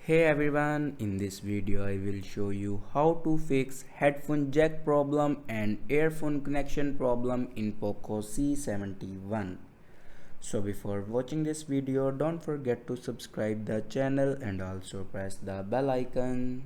Hey everyone, in this video I will show you how to fix headphone jack problem and earphone connection problem in POCO C71. So before watching this video, don't forget to subscribe the channel and also press the bell icon.